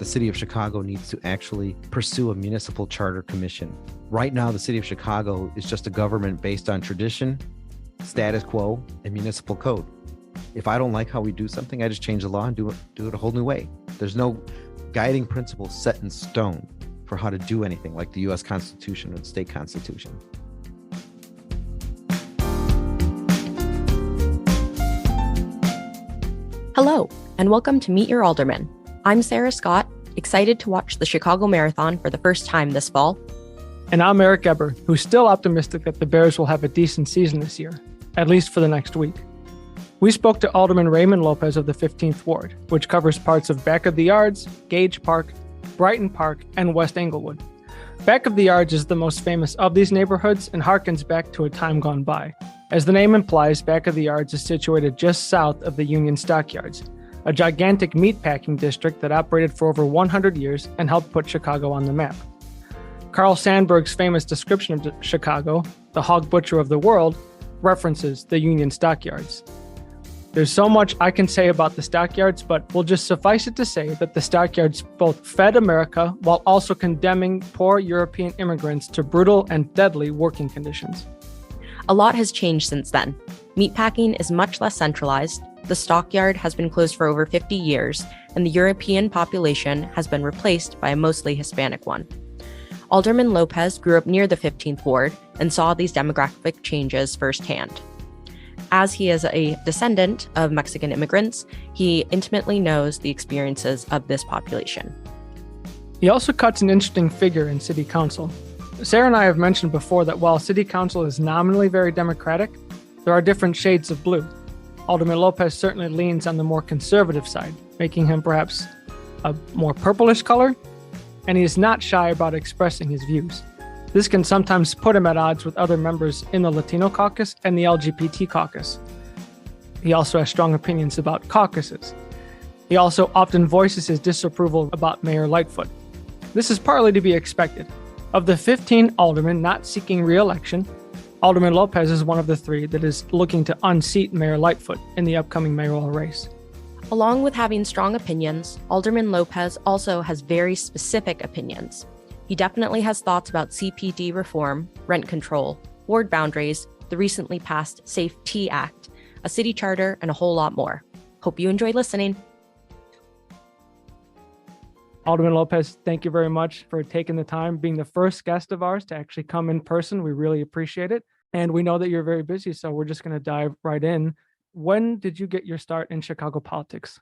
the city of Chicago needs to actually pursue a municipal charter commission. Right now, the city of Chicago is just a government based on tradition, status quo, and municipal code. If I don't like how we do something, I just change the law and do it a whole new way. There's no guiding principle set in stone for how to do anything like the U.S. Constitution or the state constitution. Hello, and welcome to Meet Your Alderman. I'm Sarah Scott, excited to watch the Chicago Marathon for the first time this fall. And I'm Eric Eber, who's still optimistic that the Bears will have a decent season this year, at least for the next week. We spoke to Alderman Raymond Lopez of the 15th Ward, which covers parts of Back of the Yards, Gage Park, Brighton Park, and West Englewood. Back of the Yards is the most famous of these neighborhoods and harkens back to a time gone by. As the name implies, Back of the Yards is situated just south of the Union Stockyards, a gigantic meatpacking district that operated for over 100 years and helped put Chicago on the map. Carl Sandburg's famous description of Chicago, the hog butcher of the world, references the Union Stockyards. There's so much I can say about the stockyards, but we'll just suffice it to say that the stockyards both fed America while also condemning poor European immigrants to brutal and deadly working conditions. A lot has changed since then. Meatpacking is much less centralized, the stockyard has been closed for over 50 years, and the European population has been replaced by a mostly Hispanic one. Alderman Lopez grew up near the 15th Ward and saw these demographic changes firsthand. As he is a descendant of Mexican immigrants, he intimately knows the experiences of this population. He also cuts an interesting figure in City Council. Sarah and I have mentioned before that while City Council is nominally very Democratic, there are different shades of blue. Alderman Lopez certainly leans on the more conservative side, making him perhaps a more purplish color, and he is not shy about expressing his views. This can sometimes put him at odds with other members in the Latino caucus and the LGBT caucus. He also has strong opinions about caucuses. He also often voices his disapproval about Mayor Lightfoot. This is partly to be expected. Of the 15 aldermen not seeking re-election, Alderman Lopez is one of the three that is looking to unseat Mayor Lightfoot in the upcoming mayoral race. Along with having strong opinions, Alderman Lopez also has very specific opinions. He definitely has thoughts about CPD reform, rent control, ward boundaries, the recently passed Safe T Act, a city charter, and a whole lot more. Hope you enjoy listening. Alderman Lopez, thank you very much for taking the time, being the first guest of ours to actually come in person. We really appreciate it. And we know that you're very busy, so we're just going to dive right in. When did you get your start in Chicago politics?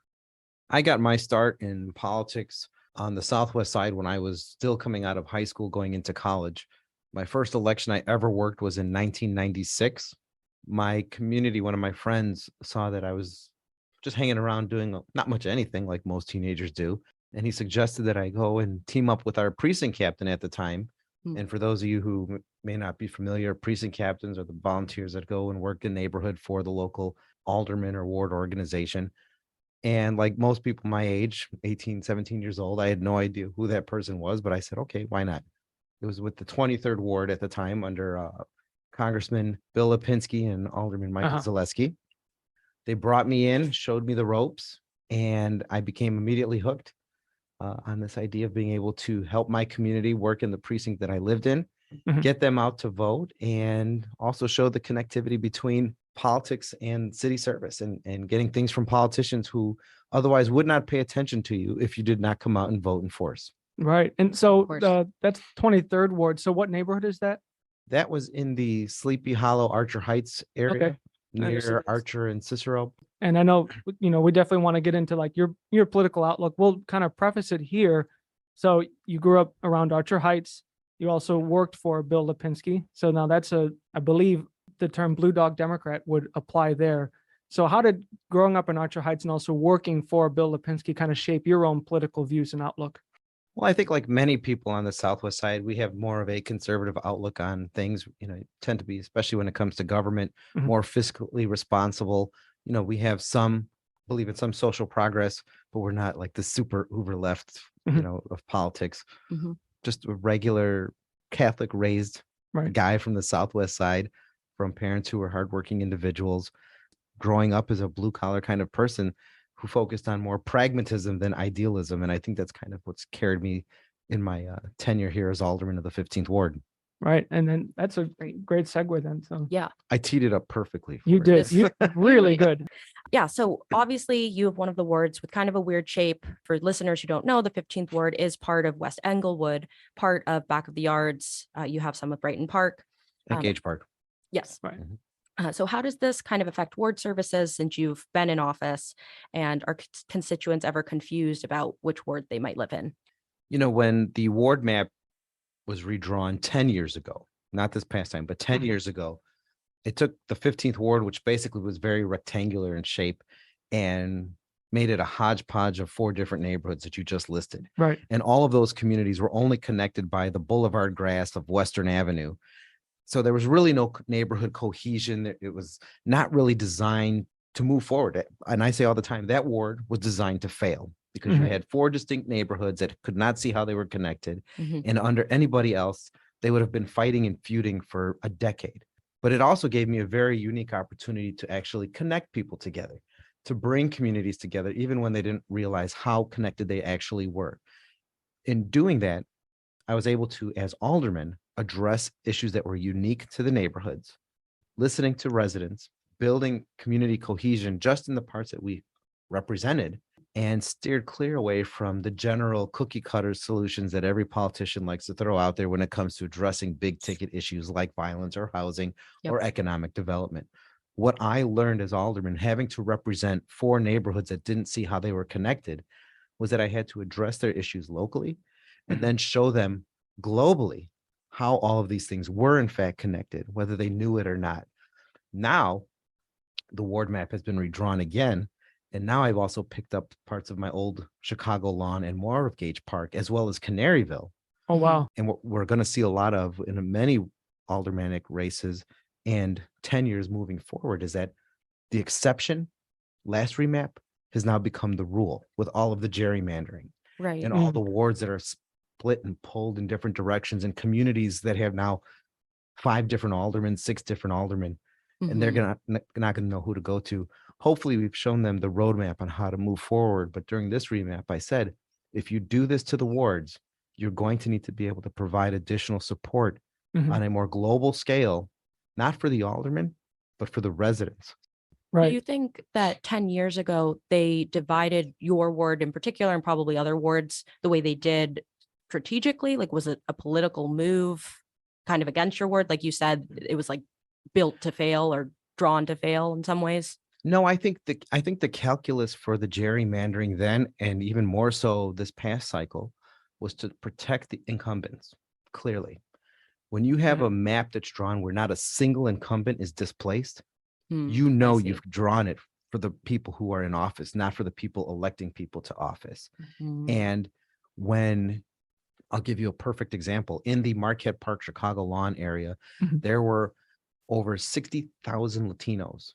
I got my start in politics on the Southwest side when I was still coming out of high school, going into college. My first election I ever worked was in 1996. My community, one of my friends, saw that I was just hanging around doing not much anything like most teenagers do. And he suggested that I go and team up with our precinct captain at the time. And for those of you who may not be familiar, precinct captains are the volunteers that go and work in the neighborhood for the local alderman or ward organization. And like most people my age, 18, 17 years old, I had no idea who that person was, but I said, okay, why not? It was with the 23rd Ward at the time under Congressman Bill Lipinski and Alderman Michael Zaleski. They brought me in, showed me the ropes, and I became immediately hooked on this idea of being able to help my community work in the precinct that I lived in, get them out to vote, and also show the connectivity between politics and city service and getting things from politicians who otherwise would not pay attention to you if you did not come out and vote in force. Right. And so that's 23rd Ward. So what neighborhood is that? That was in the Sleepy Hollow, Archer Heights area, near Archer and Cicero. And I know, we definitely want to get into like your political outlook. We'll kind of preface it here. So you grew up around Archer Heights. You also worked for Bill Lipinski. So now that's I believe the term Blue Dog Democrat would apply there. So how did growing up in Archer Heights and also working for Bill Lipinski kind of shape your own political views and outlook? Well, I think like many people on the Southwest side, we have more of a conservative outlook on things, tend to be, especially when it comes to government, more fiscally responsible. We have believe in some social progress, but we're not like the super uber left, of politics. Just a regular Catholic raised guy from the Southwest side, from parents who were hardworking individuals, growing up as a blue collar kind of person who focused on more pragmatism than idealism. And I think that's kind of what's carried me in my tenure here as alderman of the 15th Ward. Right. And then that's a great segue then. So Yeah. I teed it up perfectly. You for did. you. You really good. Yeah. So obviously you have one of the wards with kind of a weird shape. For listeners who don't know, the 15th Ward is part of West Englewood, part of Back of the Yards. You have some of Brighton Park. At Gage Park. Yes. Right. So how does this kind of affect ward services since you've been in office, and are constituents ever confused about which ward they might live in? You know, when the ward map was redrawn 10 years ago, not this past time, but 10 years ago, it took the 15th Ward, which basically was very rectangular in shape, and made it a hodgepodge of 4 different neighborhoods that you just listed. Right. And all of those communities were only connected by the boulevard grass of Western Avenue. So there was really no neighborhood cohesion. It was not really designed to move forward. And I say all the time, that ward was designed to fail because you had 4 distinct neighborhoods that could not see how they were connected. And under anybody else, they would have been fighting and feuding for a decade. But it also gave me a very unique opportunity to actually connect people together, to bring communities together, even when they didn't realize how connected they actually were. In doing that, I was able to, as alderman, address issues that were unique to the neighborhoods, listening to residents, building community cohesion just in the parts that we represented, and steered clear away from the general cookie cutter solutions that every politician likes to throw out there when it comes to addressing big ticket issues like violence or housing or economic development. What I learned as alderman, having to represent 4 neighborhoods that didn't see how they were connected, was that I had to address their issues locally and then show them globally how all of these things were in fact connected, whether they knew it or not. Now, the ward map has been redrawn again. And now I've also picked up parts of my old Chicago lawn and more of Gage Park, as well as Canaryville. Oh, wow. And what we're going to see a lot of in many aldermanic races and 10 years moving forward is that the exception, last remap, has now become the rule with all of the gerrymandering. Right. And all the wards that are split and pulled in different directions, and communities that have now 5 different aldermen, 6 different aldermen, and they're not going to know who to go to. Hopefully we've shown them the roadmap on how to move forward. But during this remap, I said, if you do this to the wards, you're going to need to be able to provide additional support on a more global scale, not for the aldermen, but for the residents. Right. Do you think that 10 years ago, they divided your ward in particular, and probably other wards, the way they did strategically? Like, was it a political move kind of against your ward? Like you said, it was like built to fail or drawn to fail in some ways? No, I think the calculus for the gerrymandering then, and even more so this past cycle, was to protect the incumbents. Clearly, when you have a map that's drawn where not a single incumbent is displaced, you know you've drawn it for the people who are in office, not for the people electing people to office. And when, I'll give you a perfect example, in the Marquette Park, Chicago lawn area, there were over 60,000 Latinos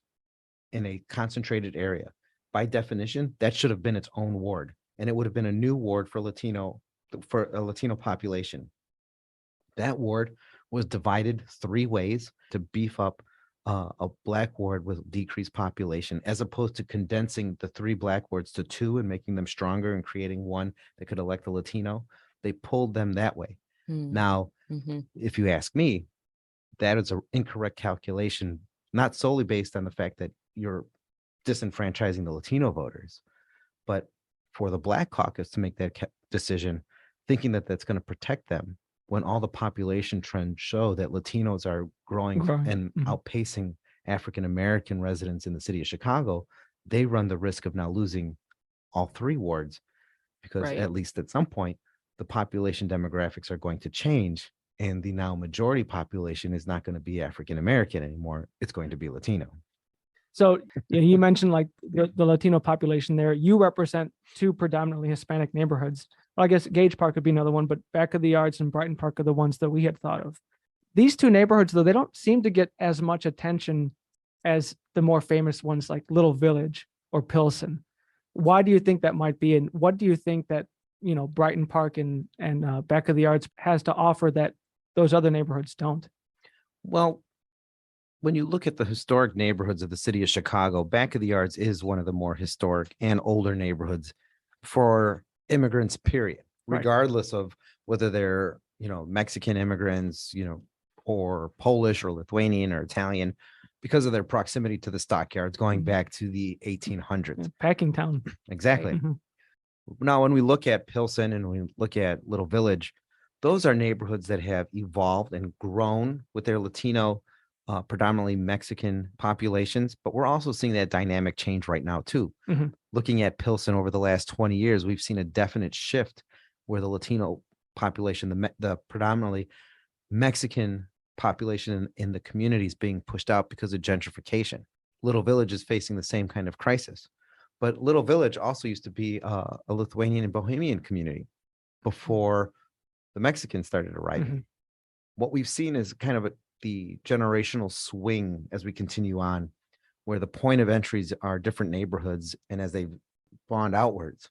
in a concentrated area. By definition, that should have been its own ward, and it would have been a new ward for a Latino population. That ward was divided 3 ways to beef up a black ward with decreased population, as opposed to condensing the 3 black wards to 2 and making them stronger and creating one that could elect a Latino. They pulled them that way. Now, if you ask me, that is an incorrect calculation, not solely based on the fact that you're disenfranchising the Latino voters, but for the Black caucus to make that decision, thinking that that's going to protect them, when all the population trends show that Latinos are growing and outpacing African-American residents in the city of Chicago, they run the risk of now losing all 3 wards, because at least at some point, the population demographics are going to change, and the now majority population is not going to be African-American anymore. It's going to be Latino. So you mentioned like the Latino population there. You represent 2 predominantly Hispanic neighborhoods. Well, I guess Gage Park would be another one, but Back of the Yards and Brighton Park are the ones that we had thought of. These 2 neighborhoods, though, they don't seem to get as much attention as the more famous ones like Little Village or Pilsen. Why do you think that might be? And what do you think that, Brighton Park and Back of the Yards has to offer that those other neighborhoods don't? Well, when you look at the historic neighborhoods of the city of Chicago, Back of the Yards is one of the more historic and older neighborhoods for immigrants, period, Right. regardless of whether they're, Mexican immigrants, or Polish or Lithuanian or Italian, because of their proximity to the stockyards going back to the 1800s. Packing town. Exactly. Mhm. Now, when we look at Pilsen and we look at Little Village, those are neighborhoods that have evolved and grown with their Latino, predominantly Mexican populations. But we're also seeing that dynamic change right now, too. Mhm. Looking at Pilsen over the last 20 years, we've seen a definite shift where the Latino population, the predominantly Mexican population in the community is being pushed out because of gentrification. Little Village is facing the same kind of crisis. But Little Village also used to be a Lithuanian and Bohemian community before the Mexicans started arriving. Mhm. What we've seen is kind of the generational swing as we continue on, where the point of entries are different neighborhoods, and as they've spawned outwards,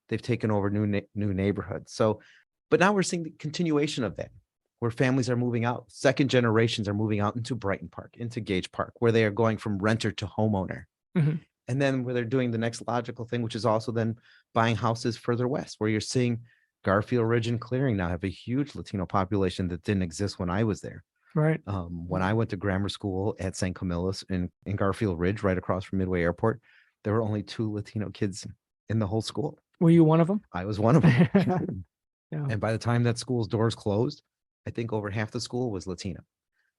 they've taken over new neighborhoods. So, but now we're seeing the continuation of that, where families are moving out. Second generations are moving out into Brighton Park, into Gage Park, where they are going from renter to homeowner. Mhm. And then where they're doing the next logical thing, which is also then buying houses further west, where you're seeing Garfield Ridge and Clearing now have a huge Latino population that didn't exist when I was there. Right. When I went to grammar school at St. Camillus in Garfield Ridge, right across from Midway Airport, there were only 2 Latino kids in the whole school. Were you one of them? I was one of them. Yeah. And by the time that school's doors closed, I think over half the school was Latino.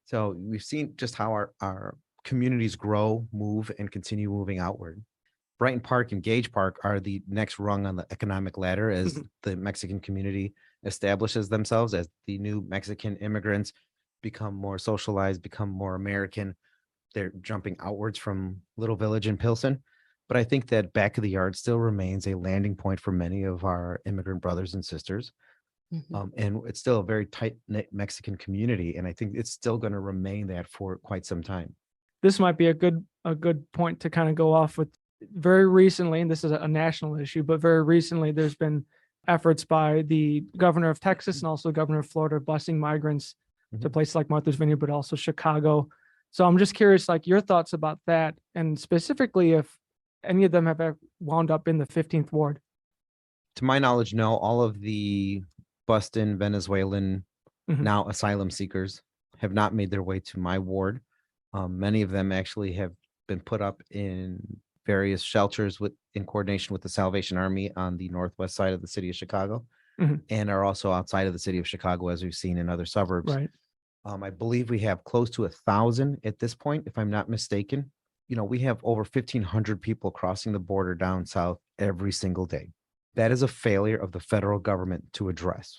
So we've seen just how our communities grow, move, and continue moving outward. Brighton Park and Gage Park are the next rung on the economic ladder as the Mexican community establishes themselves, as the new Mexican immigrants become more socialized, become more American. They're jumping outwards from Little Village and Pilsen. But I think that Back of the Yard still remains a landing point for many of our immigrant brothers and sisters. And it's still a very tight-knit Mexican community. And I think it's still going to remain that for quite some time. This might be a good point to kind of go off with. Very recently, and this is a national issue, but very recently there's been efforts by the governor of Texas and also governor of Florida busing migrants to places like Martha's Vineyard, but also Chicago. So I'm just curious, like your thoughts about that, and specifically if any of them have ever wound up in the 15th ward. To my knowledge, no. All of the Boston, Venezuelan, now asylum seekers have not made their way to my ward. Many of them actually have been put up in various shelters in coordination with the Salvation Army on the northwest side of the city of Chicago, and are also outside of the city of Chicago, as we've seen in other suburbs. Right. I believe we have close to 1,000 at this point, if I'm not mistaken. We have over 1,500 people crossing the border down south every single day. That is a failure of the federal government to address.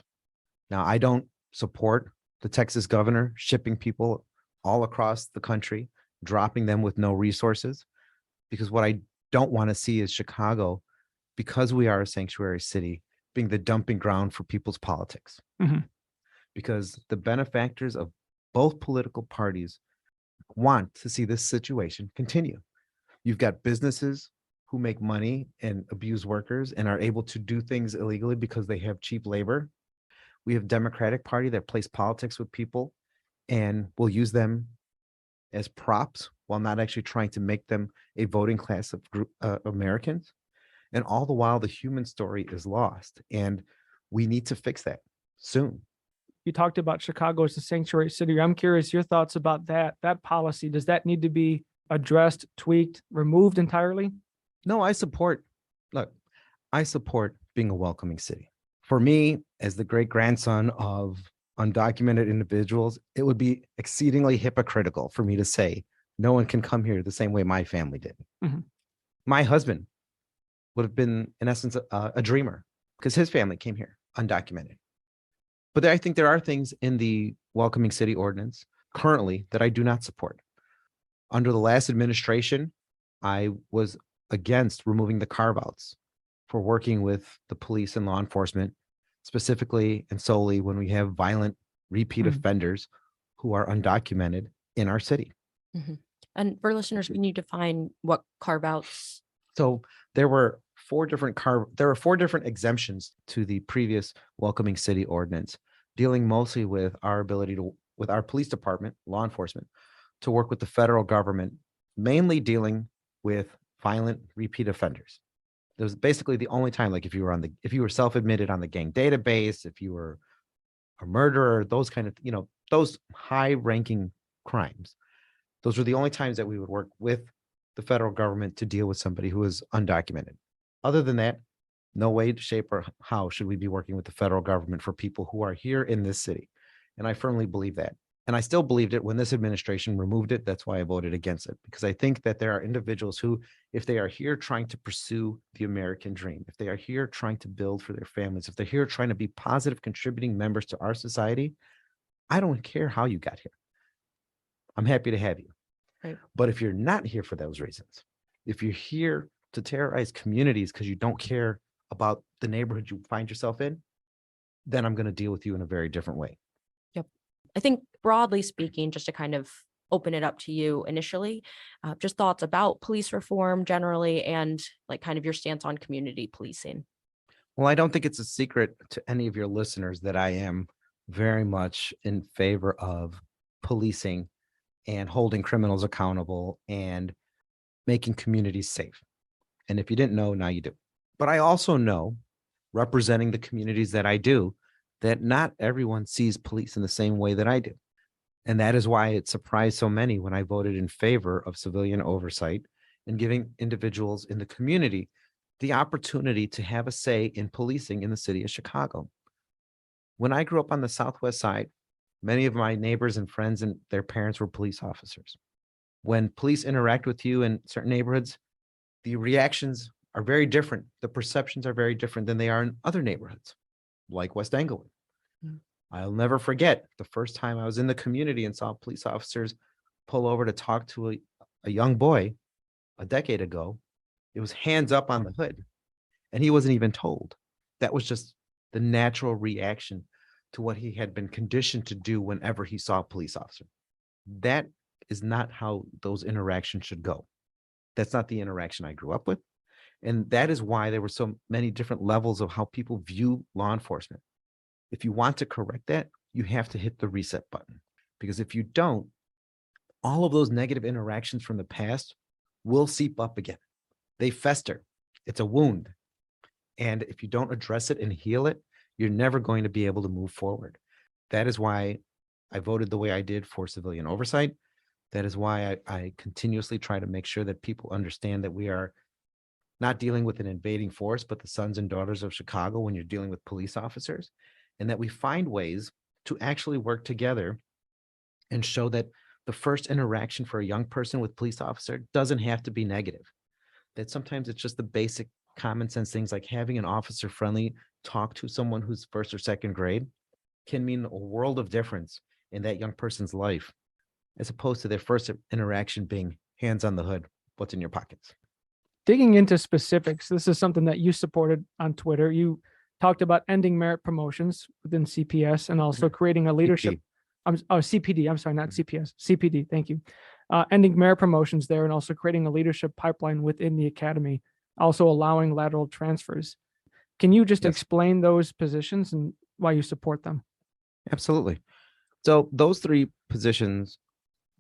Now, I don't support the Texas governor shipping people all across the country, dropping them with no resources, because what I don't want to see is Chicago, because we are a sanctuary city, being the dumping ground for people's politics. Because the benefactors of both political parties want to see this situation continue. You've got businesses who make money and abuse workers and are able to do things illegally because they have cheap labor. We have Democratic Party that plays politics with people and will use them as props while not actually trying to make them a voting class of Americans. And all the while, the human story is lost. And we need to fix that soon. You talked about Chicago as a sanctuary city. I'm curious your thoughts about that policy. Does that need to be addressed, tweaked, removed entirely? No, I support being a welcoming city. For me, as the great grandson of undocumented individuals, it would be exceedingly hypocritical for me to say no one can come here the same way my family did. My husband would have been, in essence, a dreamer because his family came here undocumented. But I think there are things in the welcoming city ordinance currently that I do not support. Under the last administration, I was against removing the carve-outs for working with the police and law enforcement, specifically and solely when we have violent repeat offenders who are undocumented in our city. And for listeners, can you define what carve-outs? So there were 4 different exemptions to the previous welcoming city ordinance, dealing mostly with our ability to, with our police department, law enforcement, to work with the federal government, mainly dealing with violent repeat offenders. It was basically the only time, like if you were self-admitted on the gang database, if you were a murderer, those kind of, those high-ranking crimes. Those were the only times that we would work with the federal government to deal with somebody who is undocumented. Other than that, no way, shape, or how should we be working with the federal government for people who are here in this city. And I firmly believe that. And I still believed it when this administration removed it. That's why I voted against it, because I think that there are individuals who, if they are here trying to pursue the American dream, if they are here trying to build for their families, if they're here trying to be positive, contributing members to our society, I don't care how you got here. I'm happy to have you. Right. But if you're not here for those reasons, if you're here to terrorize communities because you don't care about the neighborhood you find yourself in, then I'm going to deal with you in a very different way. Yep. I think broadly speaking, just to kind of open it up to you initially, just thoughts about police reform generally and like kind of your stance on community policing. Well, I don't think it's a secret to any of your listeners that I am very much in favor of policing and holding criminals accountable and making communities safe. And if you didn't know, now you do. But I also know, representing the communities that I do, that not everyone sees police in the same way that I do. And that is why it surprised so many when I voted in favor of civilian oversight and giving individuals in the community the opportunity to have a say in policing in the city of Chicago. When I grew up on the Southwest side, many of my neighbors and friends and their parents were police officers. When police interact with you in certain neighborhoods, the reactions are very different. The perceptions are very different than they are in other neighborhoods, like West Englewood. I'll never forget the first time I was in the community and saw police officers pull over to talk to a young boy a decade ago. It was hands up on the hood, and he wasn't even told. That was just the natural reaction to what he had been conditioned to do whenever he saw a police officer. That is not how those interactions should go. That's not the interaction I grew up with. And that is why there were so many different levels of how people view law enforcement. If you want to correct that, you have to hit the reset button. Because if you don't, all of those negative interactions from the past will seep up again. They fester. It's a wound. And if you don't address it and heal it, you're never going to be able to move forward. That is why I voted the way I did for civilian oversight. That is why I continuously try to make sure that people understand that we are not dealing with an invading force, but the sons and daughters of Chicago when you're dealing with police officers, and that we find ways to actually work together and show that the first interaction for a young person with police officer doesn't have to be negative. That sometimes it's just the basic common sense things like having an officer friendly talk to someone who's first or second grade can mean a world of difference in that young person's life, as opposed to their first interaction being hands on the hood, what's in your pockets. Digging into specifics, this is something that you supported on Twitter. You talked about ending merit promotions within CPS and also creating a leadership. CPD. I'm sorry, not CPS. CPD. Thank you. Ending merit promotions there and also creating a leadership pipeline within the academy, also allowing lateral transfers. Can you just explain those positions and why you support them? Absolutely. So those three positions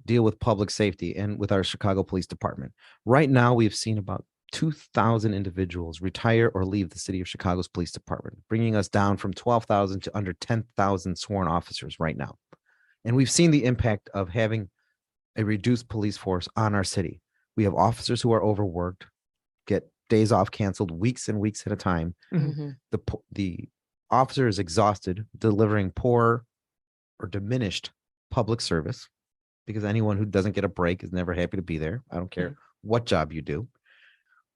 deal with public safety and with our Chicago Police Department. Right now, we've seen about 2,000 individuals retire or leave the city of Chicago's police department, bringing us down from 12,000 to under 10,000 sworn officers right now. And we've seen the impact of having a reduced police force on our city. We have officers who are overworked, get days off canceled weeks and weeks at a time. Mm-hmm. The officer is exhausted, delivering poor or diminished public service, because anyone who doesn't get a break is never happy to be there. I don't care what job you do.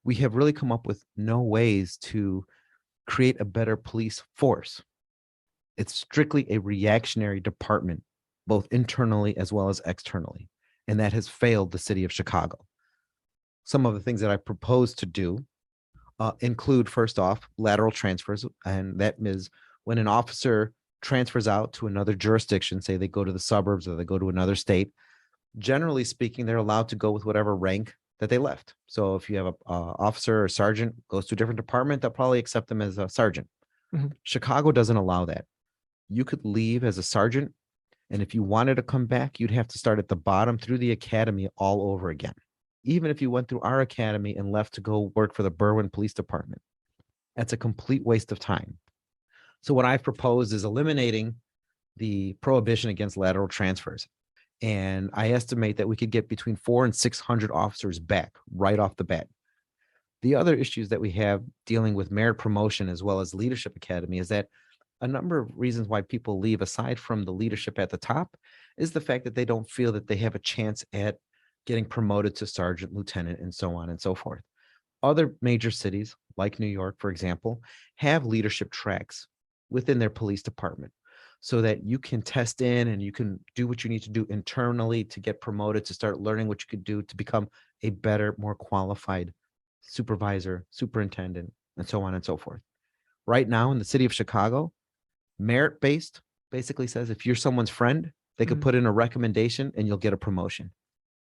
We have really come up with no ways to create a better police force. It's strictly a reactionary department, both internally as well as externally. And that has failed the city of Chicago. Some of the things that I propose to do include, first off, lateral transfers. And that is when an officer transfers out to another jurisdiction, say they go to the suburbs or they go to another state, generally speaking, they're allowed to go with whatever rank that they left. So if you have a officer or sergeant goes to a different department, they'll probably accept them as a sergeant. Mm-hmm. Chicago doesn't allow that. You could leave as a sergeant And if you wanted to come back, you'd have to start at the bottom through the academy all over again. Even if you went through our academy and left to go work for the Berwyn Police Department, that's a complete waste of time. So what I've proposed is eliminating the prohibition against lateral transfers. And I estimate that we could get between 400 and 600 officers back right off the bat. The other issues that we have dealing with merit promotion as well as leadership academy is that a number of reasons why people leave, aside from the leadership at the top, is the fact that they don't feel that they have a chance at getting promoted to sergeant, lieutenant, and so on and so forth. Other major cities, like New York, for example, have leadership tracks within their police department so that you can test in and you can do what you need to do internally to get promoted, to start learning what you could do to become a better, more qualified supervisor, superintendent, and so on and so forth. Right now in the city of Chicago, merit-based basically says if you're someone's friend, they could put in a recommendation and you'll get a promotion.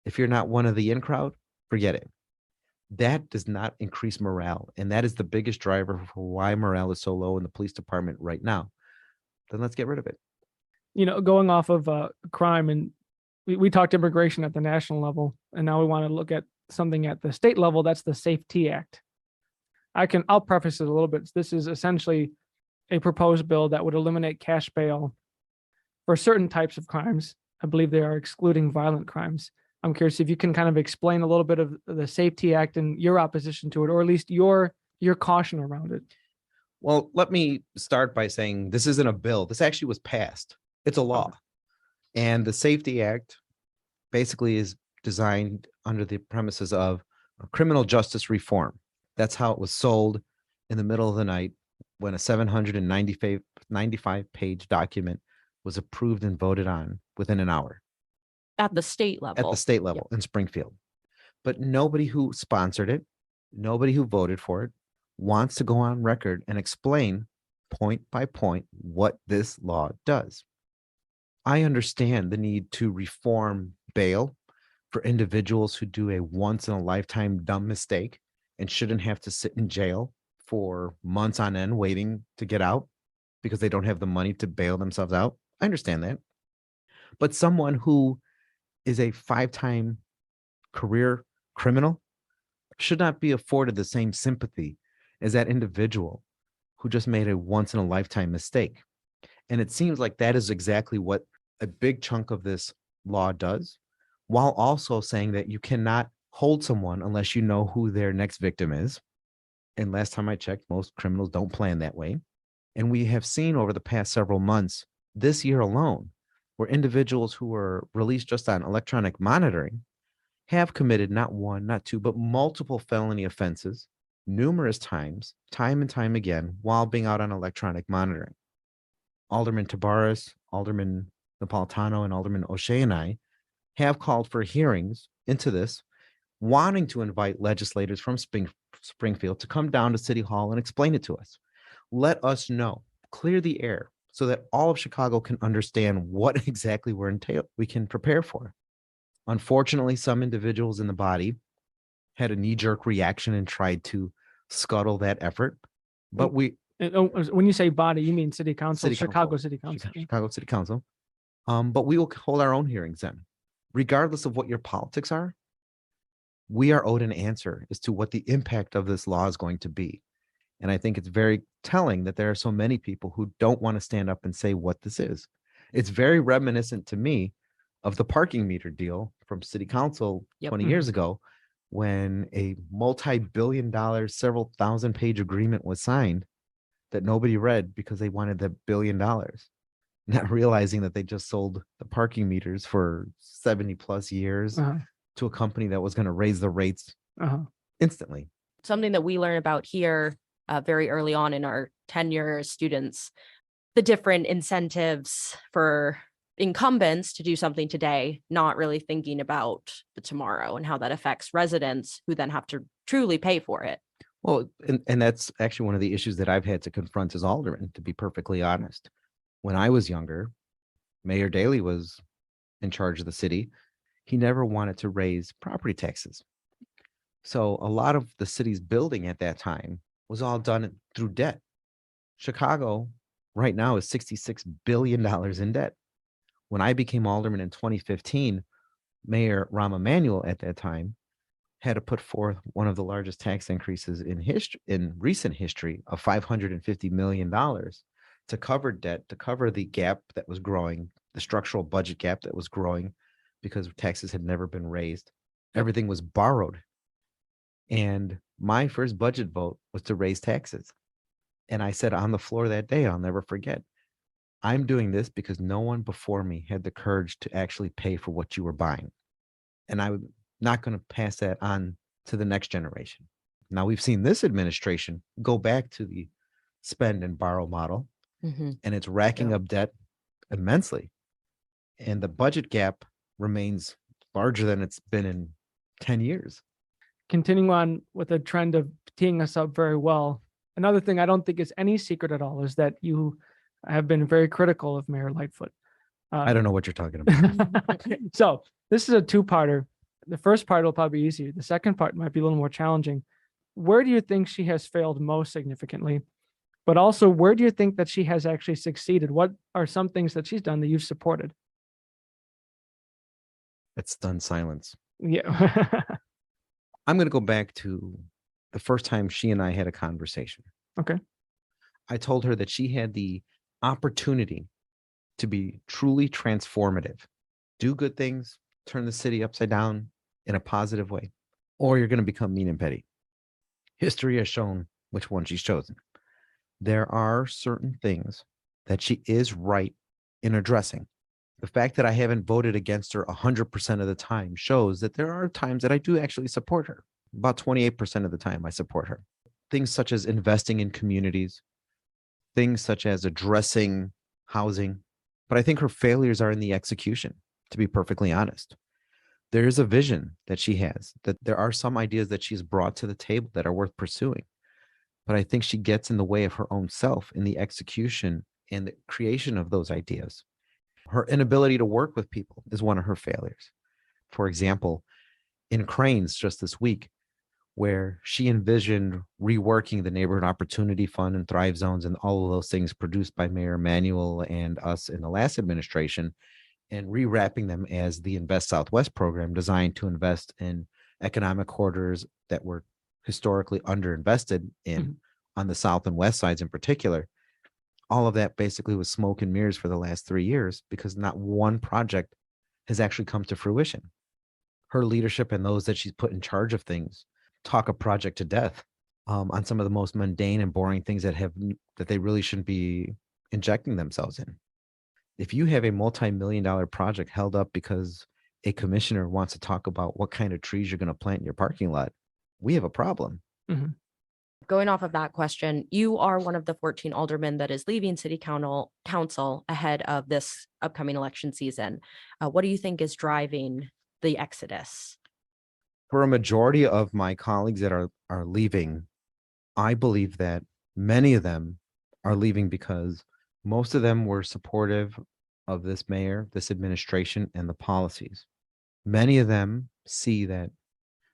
If you're not one of the in crowd, forget it. That does not increase morale. And that is the biggest driver for why morale is so low in the police department right now. Then let's get rid of it. Going off of crime, and we talked immigration at the national level, and now we want to look at something at the state level. That's the Safety Act. I'll preface it a little bit. This is essentially a proposed bill that would eliminate cash bail for certain types of crimes. I believe they are excluding violent crimes. I'm curious if you can kind of explain a little bit of the Safety Act and your opposition to it, or at least your caution around it. Well, let me start by saying this isn't a bill. This actually was passed. It's a law. Okay. And the Safety Act basically is designed under the premises of criminal justice reform. That's how it was sold in the middle of the night when a 795-page document was approved and voted on within an hour. At the state level. At the state level in Springfield. But nobody who sponsored it, nobody who voted for it, wants to go on record and explain point by point what this law does. I understand the need to reform bail for individuals who do a once in a lifetime dumb mistake and shouldn't have to sit in jail for months on end waiting to get out because they don't have the money to bail themselves out. I understand that. But someone who is a 5-time career criminal should not be afforded the same sympathy as that individual who just made a once in a lifetime mistake. And it seems like that is exactly what a big chunk of this law does, while also saying that you cannot hold someone unless you know who their next victim is. And last time I checked, most criminals don't plan that way. And we have seen over the past several months, this year alone, where individuals who were released just on electronic monitoring have committed not one, not two, but multiple felony offenses numerous times, time and time again, while being out on electronic monitoring. Alderman Tabares, Alderman Napolitano, and Alderman O'Shea and I have called for hearings into this, wanting to invite legislators from Springfield to come down to City Hall and explain it to us. Let us know, clear the air, so that all of Chicago can understand what exactly we can prepare for. Unfortunately, some individuals in the body had a knee-jerk reaction and tried to scuttle that effort. But when you say body, you mean City Council, Chicago City Council. Chicago City Council. But we will hold our own hearings then. Regardless of what your politics are, we are owed an answer as to what the impact of this law is going to be. And I think it's very telling that there are so many people who don't want to stand up and say what this is. It's very reminiscent to me of the parking meter deal from City Council 20 years ago, when a multi-billion-dollar, several thousand-page agreement was signed that nobody read because they wanted the $1 billion, not realizing that they just sold the parking meters for 70 plus years to a company that was going to raise the rates instantly. Something that we learn about here very early on in our tenure as students, the different incentives for incumbents to do something today, not really thinking about the tomorrow and how that affects residents who then have to truly pay for it. Well, and that's actually one of the issues that I've had to confront as alderman, to be perfectly honest. When I was younger, Mayor Daley was in charge of the city. He never wanted to raise property taxes. So a lot of the city's building at that time was all done through debt. Chicago right now is $66 billion in debt. When I became alderman in 2015, Mayor Rahm Emanuel at that time had to put forth one of the largest tax increases in recent history of $550 million to cover debt, to cover the gap that was growing, the structural budget gap that was growing because taxes had never been raised. Everything was borrowed. And my first budget vote was to raise taxes. And I said on the floor that day, I'll never forget, I'm doing this because no one before me had the courage to actually pay for what you were buying. And I'm not going to pass that on to the next generation. Now, we've seen this administration go back to the spend and borrow model, and it's racking up debt immensely. And the budget gap remains larger than it's been in 10 years. Continuing on with a trend of teeing us up very well, another thing I don't think is any secret at all is that you have been very critical of Mayor Lightfoot. I don't know what you're talking about. So this is a two-parter. The first part will probably be easier. The second part might be a little more challenging. Where do you think she has failed most significantly? But also, where do you think that she has actually succeeded? What are some things that she's done that you've supported? It's stunned silence. Yeah. I'm going to go back to the first time she and I had a conversation. Okay. I told her that she had the opportunity to be truly transformative, do good things, turn the city upside down in a positive way, or you're going to become mean and petty. History has shown which one she's chosen. There are certain things that she is right in addressing. The fact that I haven't voted against her 100% of the time shows that there are times that I do actually support her. About 28% of the time I support her. Things such as investing in communities, things such as addressing housing. But I think her failures are in the execution, to be perfectly honest. There is a vision that she has, that there are some ideas that she's brought to the table that are worth pursuing. But I think she gets in the way of her own self in the execution and the creation of those ideas. Her inability to work with people is one of her failures. For example, in Cranes just this week, where she envisioned reworking the Neighborhood Opportunity Fund and Thrive Zones and all of those things produced by Mayor Emanuel and us in the last administration, and rewrapping them as the Invest Southwest program designed to invest in economic corridors that were historically underinvested in on the south and west sides in particular. All of that basically was smoke and mirrors for the last 3 years because not one project has actually come to fruition. Her leadership and those that she's put in charge of things talk a project to death on some of the most mundane and boring things that they really shouldn't be injecting themselves in. If you have a multi-million-dollar project held up because a commissioner wants to talk about what kind of trees you're going to plant in your parking lot, we have a problem. Going off of that question, you are one of the 14 aldermen that is leaving city council ahead of this upcoming election season. What do you think is driving the exodus? For a majority of my colleagues that are leaving, I believe that many of them are leaving because most of them were supportive of this mayor, this administration, and the policies. Many of them see that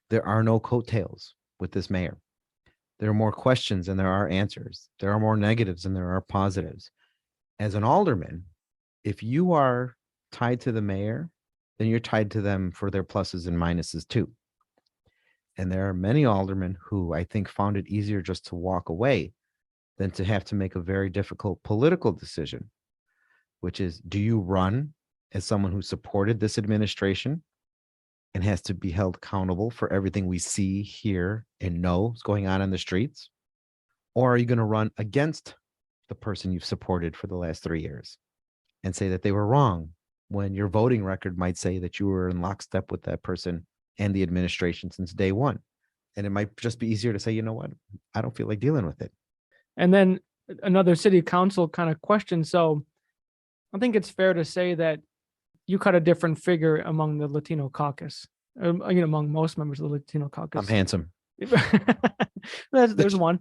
there are no coattails with this mayor. There are more questions than there are answers. There are more negatives than there are positives. As an alderman, if you are tied to the mayor, then you're tied to them for their pluses and minuses too. And there are many aldermen who I think found it easier just to walk away than to have to make a very difficult political decision, which is, do you run as someone who supported this administration and has to be held accountable for everything we see, hear, and know is going on in the streets? Or are you going to run against the person you've supported for the last 3 years and say that they were wrong when your voting record might say that you were in lockstep with that person and the administration since day one? And it might just be easier to say, you know what, I don't feel like dealing with it. And then another city council kind of question. So I think it's fair to say that you cut a different figure among the Latino caucus, among most members of the Latino caucus. I'm handsome. There's one.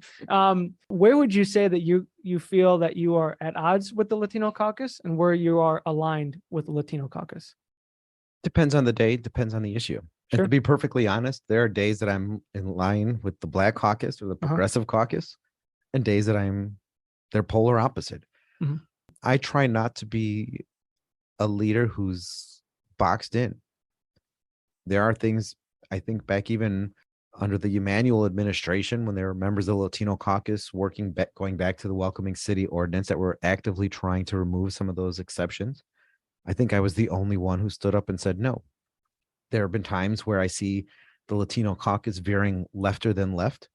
Where would you say that you feel that you are at odds with the Latino caucus and where you are aligned with the Latino caucus? Depends on the day, depends on the issue. Sure. And to be perfectly honest, there are days that I'm in line with the Black caucus or the Progressive caucus, and days that they're polar opposite. I try not to be a leader who's boxed in. There are things, I think, back even under the Emanuel administration, when there were members of the Latino caucus going back to the Welcoming City Ordinance, that were actively trying to remove some of those exceptions. I think I was the only one who stood up and said no. There have been times where I see the Latino caucus veering lefter than left.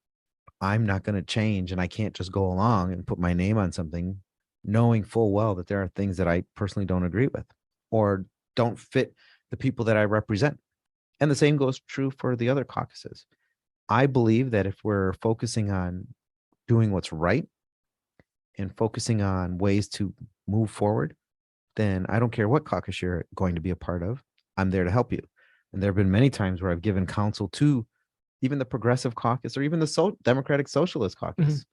I'm not going to change, and I can't just go along and put my name on something knowing full well that there are things that I personally don't agree with or don't fit the people that I represent. And the same goes true for the other caucuses. I believe that if we're focusing on doing what's right and focusing on ways to move forward, then I don't care what caucus you're going to be a part of. I'm there to help you. And there have been many times where I've given counsel to even the Progressive Caucus or even the Democratic Socialist Caucus.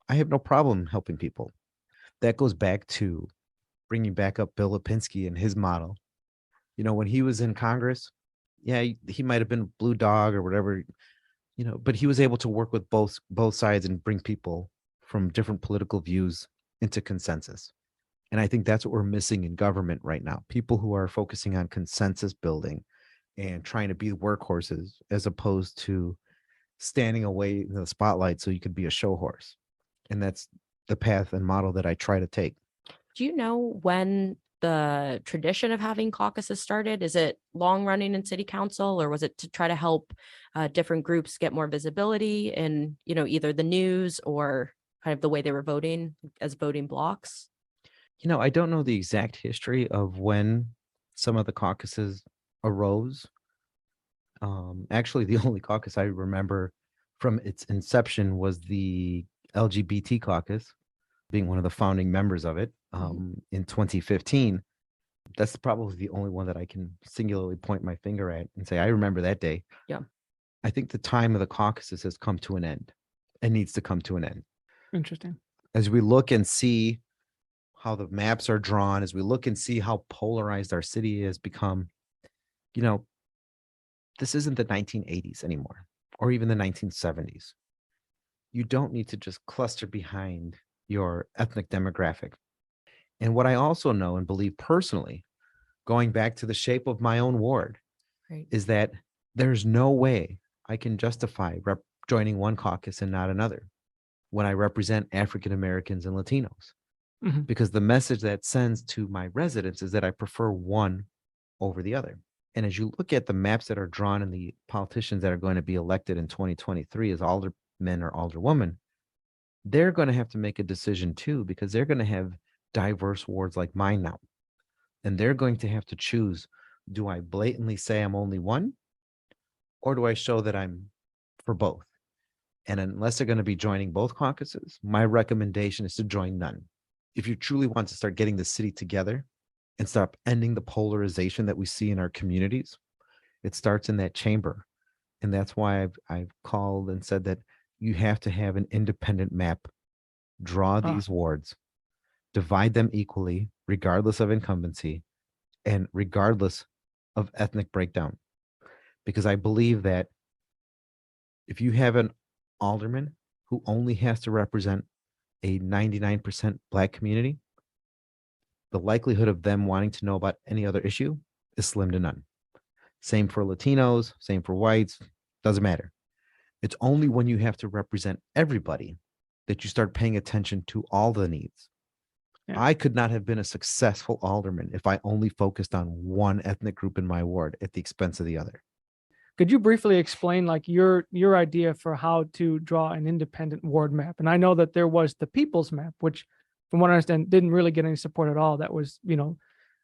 I have no problem helping people. That goes back to bringing back up Bill Lipinski and his model. You know, when he was in Congress, yeah, he might have been blue dog or whatever, you know, but he was able to work with both sides and bring people from different political views into consensus. And I think that's what we're missing in government right now. People who are focusing on consensus building and trying to be workhorses as opposed to standing away in the spotlight so you could be a show horse. And that's the path and model that I try to take. Do you know when the tradition of having caucuses started? Is it long running in city council, or was it to try to help different groups get more visibility in, you know, either the news or kind of the way they were voting as voting blocks? You know, I don't know the exact history of when some of the caucuses arose. Actually, the only caucus I remember from its inception was the LGBT caucus, being one of the founding members of it in 2015. That's probably the only one that I can singularly point my finger at and say, I remember that day. Yeah. I think the time of the caucuses has come to an end and needs to come to an end. Interesting. As we look and see how the maps are drawn, as we look and see how polarized our city has become, you know, this isn't the 1980s anymore, or even the 1970s. You don't need to just cluster behind your ethnic demographic. And what I also know and believe personally, going back to the shape of my own ward, is that there's no way I can justify joining one caucus and not another when I represent African Americans and Latinos. Because the message that sends to my residents is that I prefer one over the other. And as you look at the maps that are drawn and the politicians that are going to be elected in 2023 as aldermen or alderwomen, they're going to have to make a decision too, because they're going to have diverse wards like mine now. And they're going to have to choose, do I blatantly say I'm only one, or do I show that I'm for both? And unless they're going to be joining both caucuses, my recommendation is to join none. If you truly want to start getting the city together and stop ending the polarization that we see in our communities, it starts in that chamber. And that's why I've called and said that you have to have an independent map, draw these wards, divide them equally, regardless of incumbency and regardless of ethnic breakdown. Because I believe that if you have an alderman who only has to represent a 99% Black community, the likelihood of them wanting to know about any other issue is slim to none. Same for Latinos, same for whites, doesn't matter. It's only when you have to represent everybody that you start paying attention to all the needs. Yeah. I could not have been a successful alderman if I only focused on one ethnic group in my ward at the expense of the other. Could you briefly explain like your idea for how to draw an independent ward map? And I know that there was the people's map, which from what I understand didn't really get any support at all. That was, you know,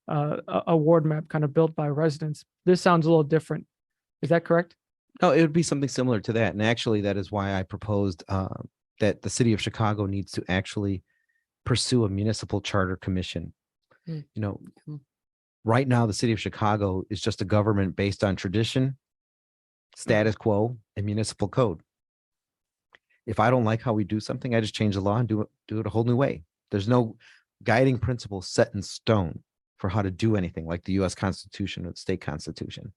a ward map kind of built by residents. This sounds a little different. Is that correct? No, it would be something similar to that. And actually, that is why I proposed that the city of Chicago needs to actually pursue a municipal charter commission. You know, right now, the city of Chicago is just a government based on tradition, status quo, and municipal code. If I don't like how we do something, I just change the law and do it a whole new way. There's no guiding principle set in stone for how to do anything like the U.S. Constitution or the state constitution.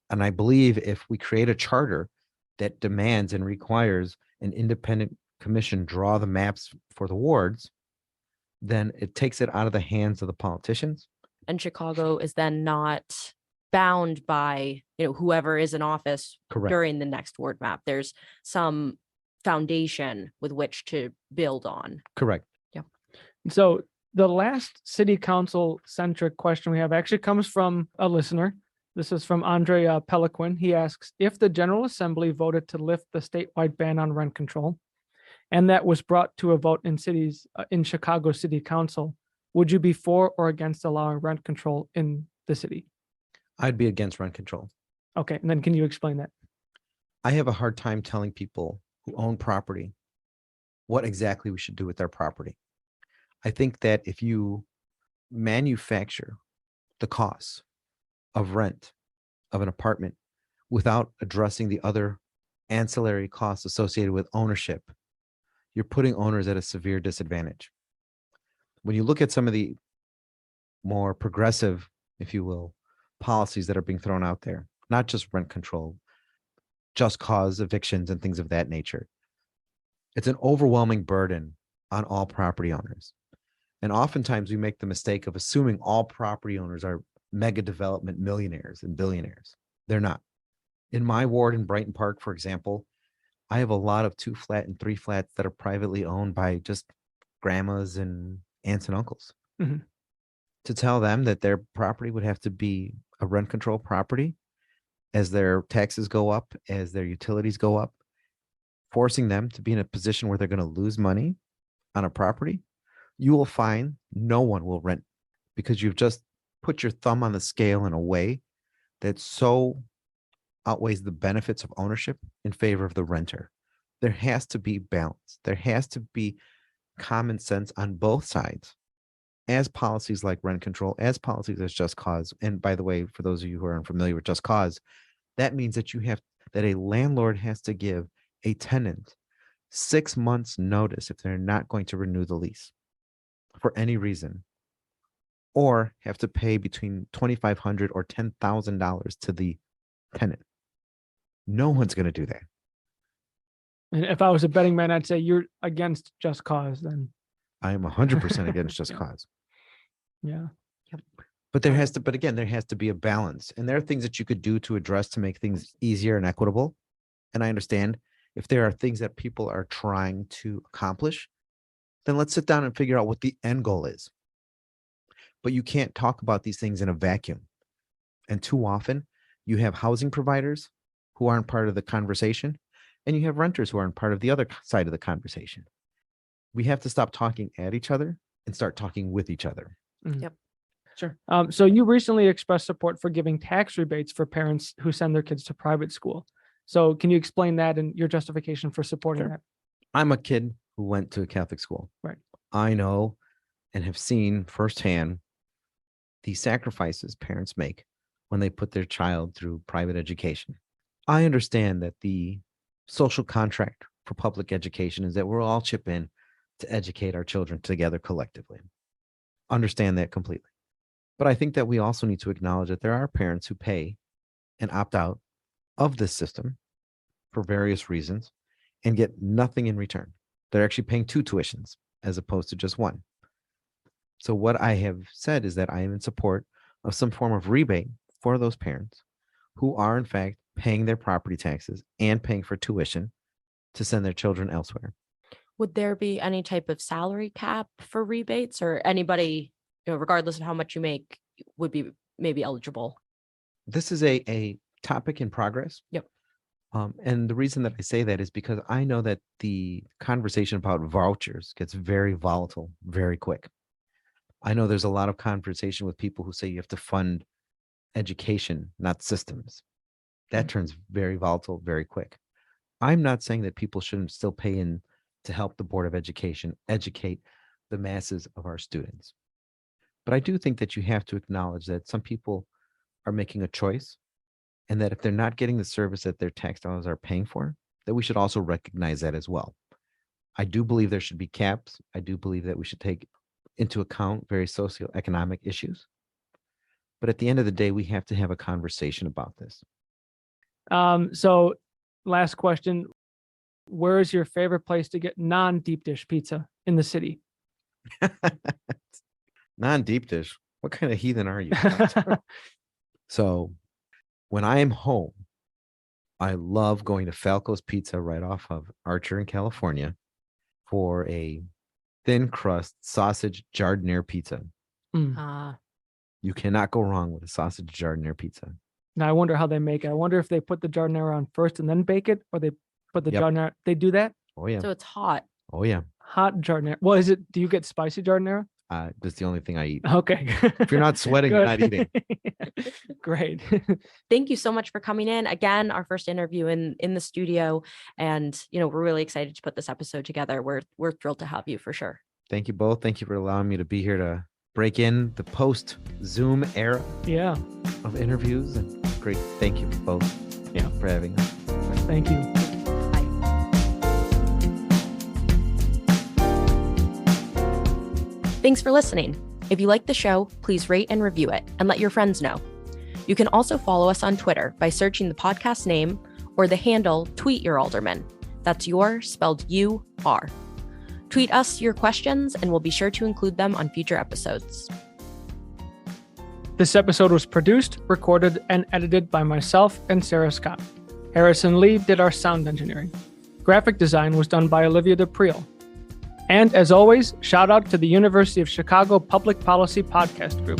And I believe if we create a charter that demands and requires an independent commission draw the maps for the wards, then it takes it out of the hands of the politicians. And Chicago is then not bound by, whoever is in office Correct. during the next ward map. There's some foundation with which to build on. Correct. So the last city council centric question we have actually comes from a listener. This is from Andre Peliquin. He asks, if the General Assembly voted to lift the statewide ban on rent control, and that was brought to a vote in Chicago City Council, would you be for or against allowing rent control in the city? I'd be against rent control. Okay, and then can you explain that? I have a hard time telling people who own property what exactly we should do with their property. I think that if you manufacture the costs of rent of an apartment without addressing the other ancillary costs associated with ownership, you're putting owners at a severe disadvantage. When you look at some of the more progressive, if you will, policies that are being thrown out there, not just rent control, just cause evictions and things of that nature, it's an overwhelming burden on all property owners. And oftentimes we make the mistake of assuming all property owners are mega development millionaires and billionaires. They're not. In my ward in Brighton Park, for example, I have a lot of 2-flat and 3-flats that are privately owned by just grandmas and aunts and uncles. Mhm. To tell them that their property would have to be a rent control property as their taxes go up, as their utilities go up, forcing them to be in a position where they're going to lose money on a property, you will find no one will rent because you've just put your thumb on the scale in a way that so outweighs the benefits of ownership in favor of the renter. There has to be balance. There has to be common sense on both sides, as policies like rent control, as policies as just cause. And by the way, for those of you who are unfamiliar with just cause, that means that a landlord has to give a tenant 6 months notice if they're not going to renew the lease for any reason, or have to pay between $2,500 or $10,000 to the tenant. No one's going to do that. And if I was a betting man, I'd say you're against just cause then. I am 100% against just cause. Yeah. But there has to be a balance. And there are things that you could do to address to make things easier and equitable. And I understand if there are things that people are trying to accomplish, then let's sit down and figure out what the end goal is. But you can't talk about these things in a vacuum. And too often you have housing providers who aren't part of the conversation, and you have renters who aren't part of the other side of the conversation. We have to stop talking at each other and start talking with each other. Mhm. Yep. Sure. So you recently expressed support for giving tax rebates for parents who send their kids to private school. So can you explain that and your justification for supporting Sure. that? I'm a kid who went to a Catholic school. Right. I know and have seen firsthand the sacrifices parents make when they put their child through private education. I understand that the social contract for public education is that we'll all chip in to educate our children together collectively. Understand that completely. But I think that we also need to acknowledge that there are parents who pay and opt out of this system for various reasons and get nothing in return. They're actually paying 2 tuitions as opposed to just 1. So what I have said is that I am in support of some form of rebate for those parents who are in fact paying their property taxes and paying for tuition to send their children elsewhere. Would there be any type of salary cap for rebates, or anybody, regardless of how much you make, would be maybe eligible? This is a topic in progress. Yep. And the reason that I say that is because I know that the conversation about vouchers gets very volatile very quick. I know there's a lot of conversation with people who say you have to fund education, not systems. That turns very volatile very quick. I'm not saying that people shouldn't still pay in to help the Board of Education educate the masses of our students. But I do think that you have to acknowledge that some people are making a choice, and that if they're not getting the service that their tax dollars are paying for, that we should also recognize that as well. I do believe there should be caps. I do believe that we should take into account very socioeconomic issues. But at the end of the day, we have to have a conversation about this. So last question. Where is your favorite place to get non-deep dish pizza in the city? Non-deep dish. What kind of heathen are you? So when I am home, I love going to Falco's Pizza right off of Archer in California for a thin crust sausage giardiniera pizza. You cannot go wrong with a sausage giardiniera pizza. Now I wonder how they make it. I wonder if they put the giardiniera on first and then bake it, or they put the giardiniera. They do that? Oh yeah. So it's hot. Oh yeah. Hot giardiniera. Well, is it? Do you get spicy giardiniera? That's the only thing I eat. Okay. If you're not sweating, you're not eating. Great. Thank you so much for coming in. Again, our first interview in the studio. And, we're really excited to put this episode together. We're thrilled to have you for sure. Thank you both. Thank you for allowing me to be here to break in the post-Zoom era of interviews. And great. Thank you both for having us. Thank you. Thanks for listening. If you like the show, please rate and review it and let your friends know. You can also follow us on Twitter by searching the podcast name or the handle Tweet Your Alderman. That's your spelled U-R. Tweet us your questions and we'll be sure to include them on future episodes. This episode was produced, recorded, and edited by myself and Sarah Scott. Harrison Lee did our sound engineering. Graphic design was done by Olivia DePriel. And as always, shout out to the University of Chicago Public Policy Podcast Group.